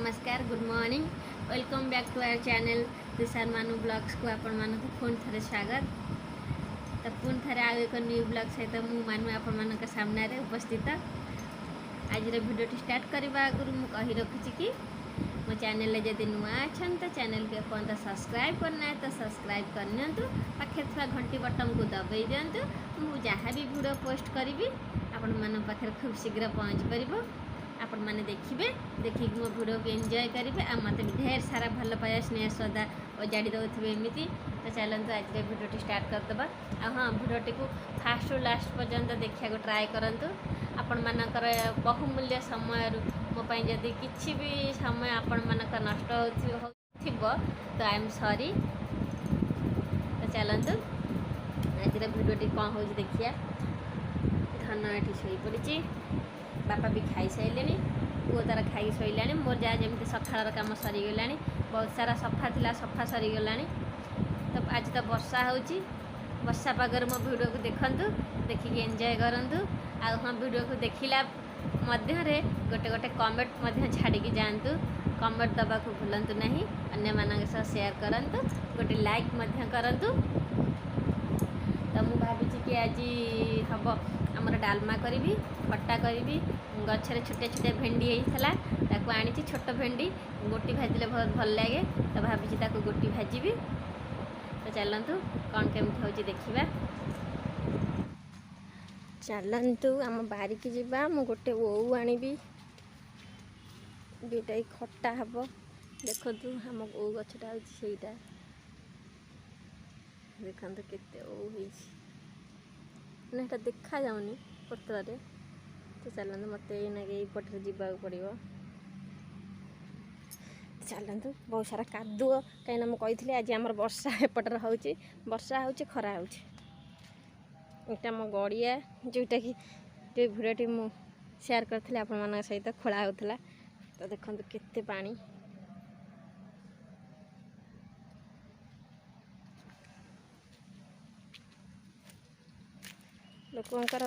नमस्कार good morning welcome back to our channel दिशार मानु ब्लॉग्स को आपण मानक पुणी थे स्वागत। तो पुणी थे आउ एक न्यू ब्लॉग सहित मु मानु आपण मानक सामने उपस्थित। आज वीडियो स्टार्ट करने आगु मुझे कही रखुची कि मो चैनल जब नुआ अच्छा तो चैनल के अपन सब्सक्राइब करना है तो सब्सक्राइब करनी पाखे थोड़ा घंटी बटन को दबाई दिंतु। मुझे जहाँ भी वीडियो पोस्ट करी आपण मान पाखे खूब शीघ्र पहुँच पार। आपण मैंने देखिए देखिक मो वीडियो को एंजॉय करेंगे आ मत ढेर सारा भल पाया स्नेह श्रद्धा उजाड़ी दे एमती। तो चलते आज वीडियो स्टार्ट करदे। हाँ वीडियो को फास्ट टू लास्ट पर्यंत देखा ट्राए करूँ। आपण मानकर बहुमूल्य समय मोपाई जदि किसी भी समय आपण मानक नष्ट हो तो आई एम सॉरी। तो चलतु आज वीडियो कौन हो देखिए। धन ये शोई पड़ी बापा भी खाई सारे पुओ तार खाई शोला मोर जहाँ जमी सकाल कम सरीगला बहुत सारा सफा थिला सफा सरीगला। तो आज तो वर्षा होची वर्षा पागर मो वीडियो को देखंतु देखिए एंजॉय करंतु। आ हाँ वीडियो को देखिला मध्य गोटे गोटे कमेंट छाड़ी जातु। कमेंट दबा को भूलंतु नहीं अन्य मानक सह शेयर करंतु गोटे लाइक करंतु। तो मुझे भावी कि आज हम आमर डालमा करी खट्टा करी गचर छोटे छोटे भेंडी होता आनी छोट भेंडी गोटी भाजिले बहुत भल लगे। तो भावी गोटी भाजी। तो चलतु कौन केमती हो देखा। चलतु आम बारिकी जावा मु गोटे ओऊ आनी जोटा खट्टा हम देखु आम ओऊ गछटा होटा देखते केते ओऊ होता देखा जाऊनी पत्र। तो चलते मत यपटे जावा पड़ो। चलतु बहुत सारा कादुओ कहीं मुझे आज आम वर्षा एपटर हो वर्षा हो खरा हो। यहाँ मो गड़िया जोटा कि जो भिडियोटी मु शेयर करी आपण सहित खोला होता। तो देखो केते पानी लोकंर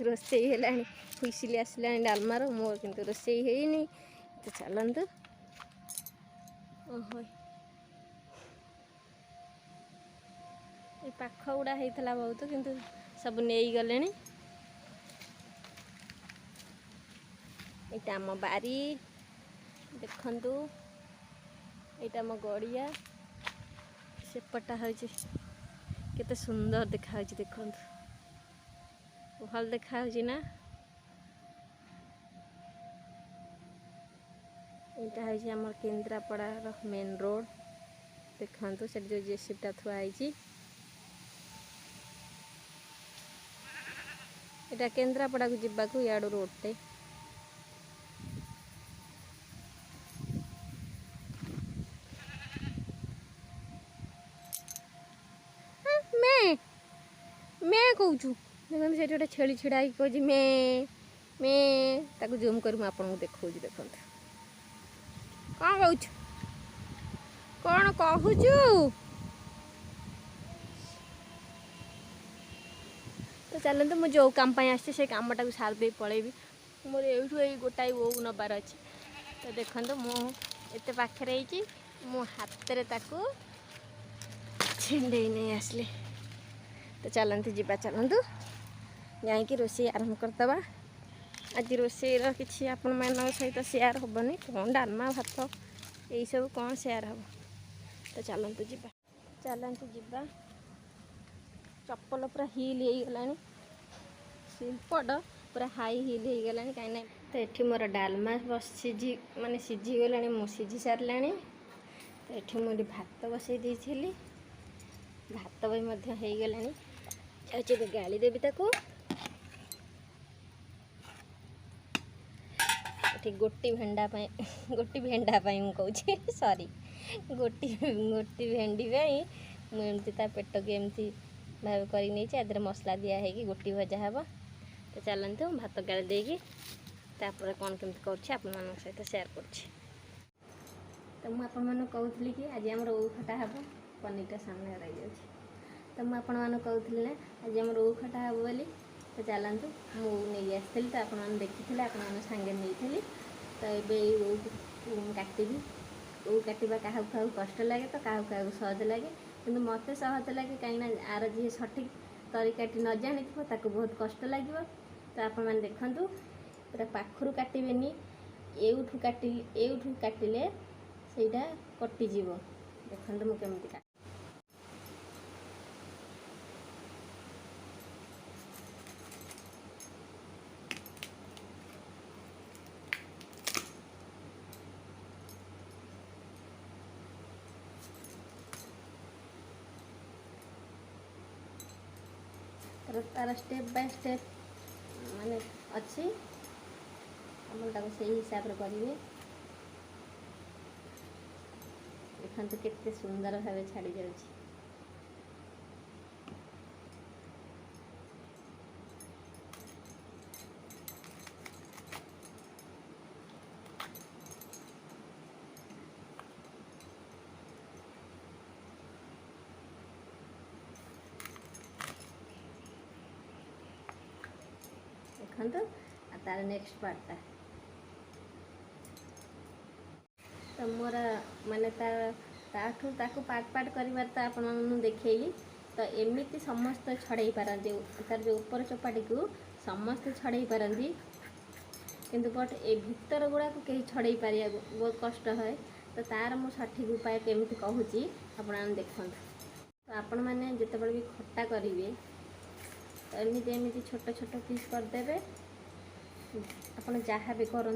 रोसई है हुईसिली आसला डालमार मोर किंतु रोसई है। तो चलतु ओहो ये पाख गुड़ा होता बहुत किंतु सब नहीं गले। यहाँ आम बारी देखु यहाँ मो गड़िया सेपटा होते सुंदर देखा देखु भल देखा ना। यहाँ हूँ आम केन्द्रापड़ार मेन रोड देखु से जो जेसीबीटा थुआई यहाँ केन्द्रापड़ा को जावाक याडू रोडटे। मैं कहूँ देखते से गोटे छेली छिड़ा कह मैं ताकू जूम कर आपको देखा देखते कौन कहूँ कौन कहूँ। तो चलते मुझे जो काम आसছে से कामटा को सार दे पलैबी मोर एठू ये गोटाए वो नबार अच्छे। तो देखो मुझे पाखे मो हाथ में ताकू छिंडे नहीं आसले। तो चलते जीवा चलतु जाकि रोषे आरंभ करदे। आज रोषेर किसी आपण मान सहित शेयर हेनी कौन डालमा भात यही सब कौन शेयर हम। तो चलतु जीवा चप्पल पूरा हिल हो गला सिलपट पूरा हाई हिल हो गला कहीं। तो ये मोर डालमा बस सीझी माने सीझीगला मुझे सारा। तो ये मुझे भात बसई देती भात भी हो गला गाली देवी ताको। गोटी भेंडा मुझे सॉरी गोटी भेंडी मुझे पेट को एमती भाव कर मसला दिखाई गोटी भजा हे। तो चलते भात गाड़ी देगी कौन केमती कर सहित शेयर कर। तो मुझे कहूली कि आज आम ओऊ खटा हे पनीरटा सामने रही जाऊँ। तो मुझे कहूली ना आज आम ओऊ खटा हे बोली। तो चलतु मुझे नहीं आसती तो आप देखी आपने सांगे नहीं। तो ये काटिबी ओ काटिबा क्या कष्ट लगे तो क्या सहज लगे किंतु मत सहज लगे कहीं आर जी सठिक तरीकाटी न जानी बहुत कष्ट लगे। तो आपण मैंने देखु पूरा पाखर काटबेनि एठू काटिले ସେଇଟା कटिଯିବ। देखते मुझे केमती तार स्टेप बाय स्टेप माने अच्छी से हिसाब से करेंगे। देखते केते सुंदर भाव छाड़ी जाऊँ। देखो तार नेक्स्ट पार्टा तो मोर माने ताठू ताकू पार्ट पार्ट कर तो आपन देखली। तो एमती समस्त छड़े पारती तार जो ऊपर चपाटी को समस्ते छड़े पारती किंतु बट ए भीतर गुड़ाक कहीं छड़े पारिया बहुत कष्ट है। तो तार मु सठिक उपाय केमती कहूँ आपण देखते। तो आपण मैंने जितेबाला भी खट्टा करेंगे तो एमती छोट छोट पीस करदे आपड़ जहाँ भी करूँ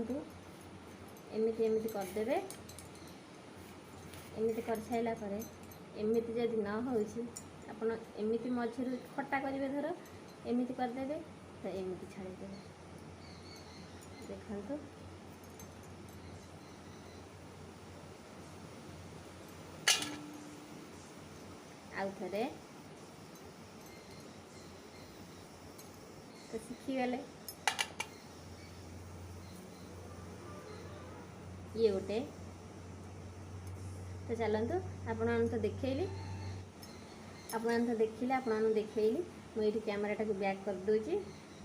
एमती एमती करदे। एमती कर साइला परे एमती जदि न हो एमती मझिर खट्टा करेंगे धर एमती करदे तो एमती छाड़ीदे। देखो आउ थे तो शिखीगले ये गोटे। तो चलतु आपण तो देखली आपण तो देखिले आपण देखली मुझे कैमेराटा को बैक कर दूची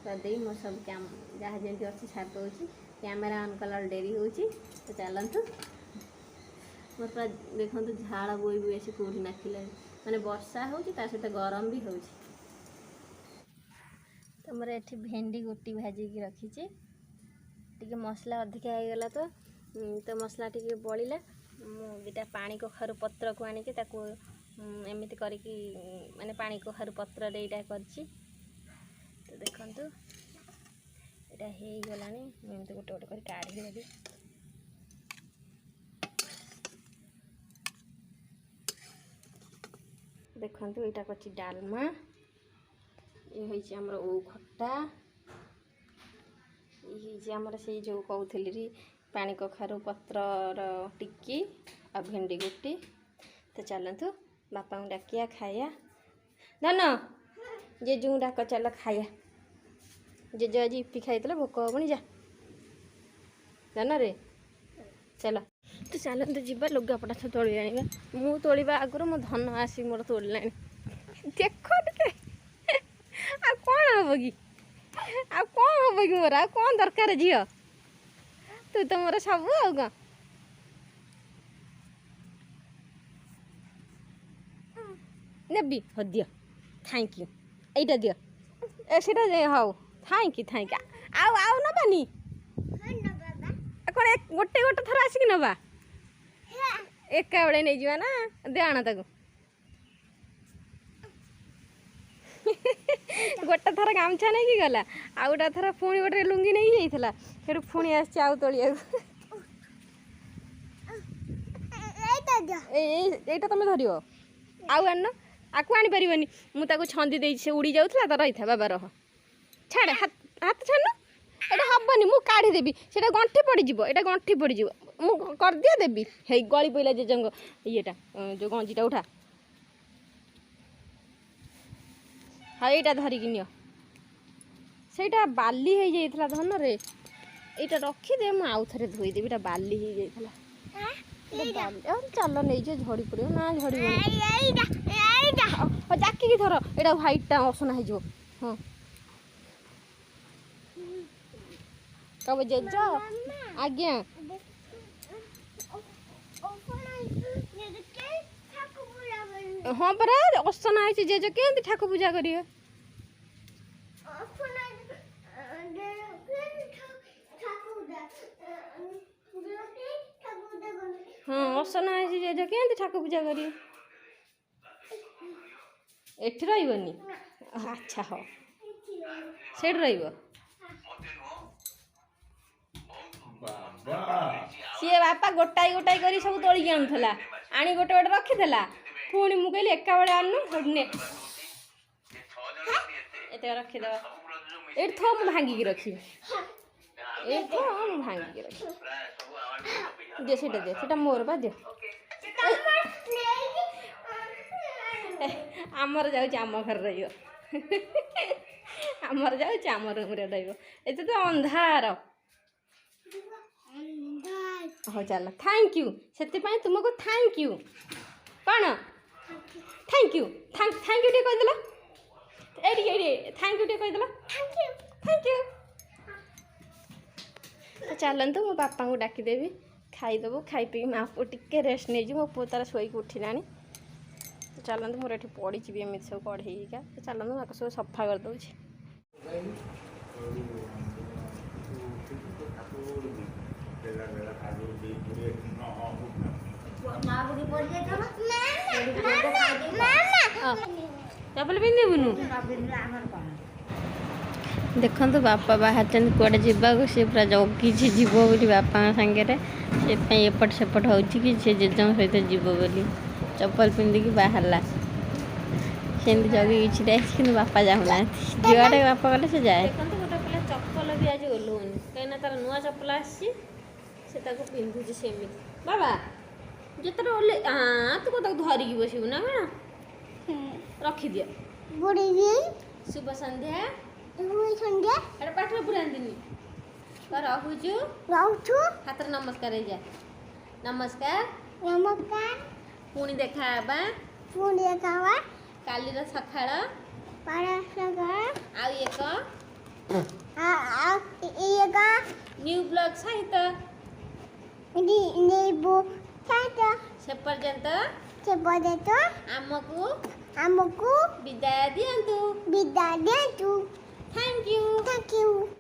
करदे मोर सब कैम जहाँ जमी अच्छी छाड़ दूची कैमेरा ऑन कला डेरी हो। तो चलतु मोर पूरा देखो झाड़ बोई बोई आसी कौटी नाखिला माने वर्षा हो सहित गरम भी हो। तो मोर एठी भेंडी गोटी भाजिकी रखीची टी मसला अधिका हो गला तो मसला टी बड़िला दुटा पानी कखारु पत्र को आनिके ताको एमती करके माने पानी कखारु पत्र रे इटा करची। तो देखंतु एटा हे गलानी एमती गोटे गोटे कर काढ़ी देबी। देखंतु एटा करची डालमा ये होइची हमर ओ खट्टा ये जे हमर से जो कहउथली री पानी कखारु पत्र टिक्की आ भेंडी गोटी। तो चलतु बापा को डाकिया खाया धन जेजू डाक चल खाया जेज आज इपी खाई भोक हेनी जा धन रे चल। तो चलतु जीवा लुगापटा सब तोली आने मु तोलिबा आगुर मो धन आसी मोर तोड़ला देख आ कौन हम कि आ कौन हम कि मोर आ कौन दरकार झील तू तो मोर सब आ कौन नेबी हो दियो थैंक यू एटा दियो एटा दे हाउ थैंक यू आउ आउ नबानी कौन गोटे गोटे थर आसिक नबा एका बेले नहीं जावा ना दे आना ताको गोटे थर गामछा नहीं कि गला आ गोटा थर पुणी गोटे लुंगी नहीं जाइला फिर पुणी आस आउ तलिया एटा तुम धर आउ आन आकु आनी पारिबनी मु ताको छंदी देई से उड़ी जाउथला त रही था बाबा रह छाड़ हाथ हाथ छाड़ एटा हबनी मु काढ़ी देबी सेटा गंठी पड़ी जिवो एटा गंठी पड़ी जिवो मु कर दिया देबी हे गली पइला जे जंग येटा जो गंजीटा उठा हाँ यहाँ धरिकी नियो सेटा बाली हो जाइथला धन रे एटा रखीदे मु आउ थे धोईदेवी एटा बाली हो जाइथला चल नहीं जे झड़ी पड़ो ना झड़ी जाकी थर एटा व्हाइटा असना हो हाँ कब जेज आज्ञा हाँ परा असना है जे के ठाकुर पूजा करिए हाँ असना है जे के ठाकुर पूजा करिए एठी रही अच्छा हाँ सेठ रही सी बापा गोटाई गोटाई कर सब तोड़िकी आणुला आनी गोटे गोटे रखीला पुणी मु कहली एका बड़े आनु ने एत रखीद ये थो मु भांगिकी रखी ये थो मु भांगिकी रखी दे सेटा मोर बा दे आमर जाऊँ आम घर रही आमर जाऊँ आम रूम रही तो अंधार हाँ चल थैंक यू से तुमको थैंक यू कौन थैंक यू टे कहीदेल थैंक यू टे कहीदेल थैंक यू तो चलतु मो बापा को डाकीदेवी खाईदेबू खाई पी माँ पु टे रेस्ट नहीं मो पु तार शोक उठिला तो चलतु मोर ये पड़ी एमती सब कढ़ेगा तो चलतु मैं सब सफा करदे चपल पिंधुनु देखु बापा बाहर कौड़े जावाक सी पूरा जगी जीव बोली बापा सागे से एपट सेपट हो जेज सहित जीव बोली चप्पल पिंधिकी बाहरला सेमती जगी कि बापा जाऊना जुआड़े बापा गले से जाए देखो गोटे पिला चप्पल भी आज ओल्हौनी कहीं तार नुआ चप्पल आसी पिंधुची सेमती बाबा जिते ओल्हे हाँ तू कत धरिकी बसबू ना कौन रखीदि शुभ संध्या संध्या पाठ पुरानी रहुचु हाथ नमस्कार जा नमस्कार नमस्कार पुणी देखा काली सकाळ एक न्यू ब्लॉग सहित से पर्यंत आमको विदाय दियंतु थैंक यू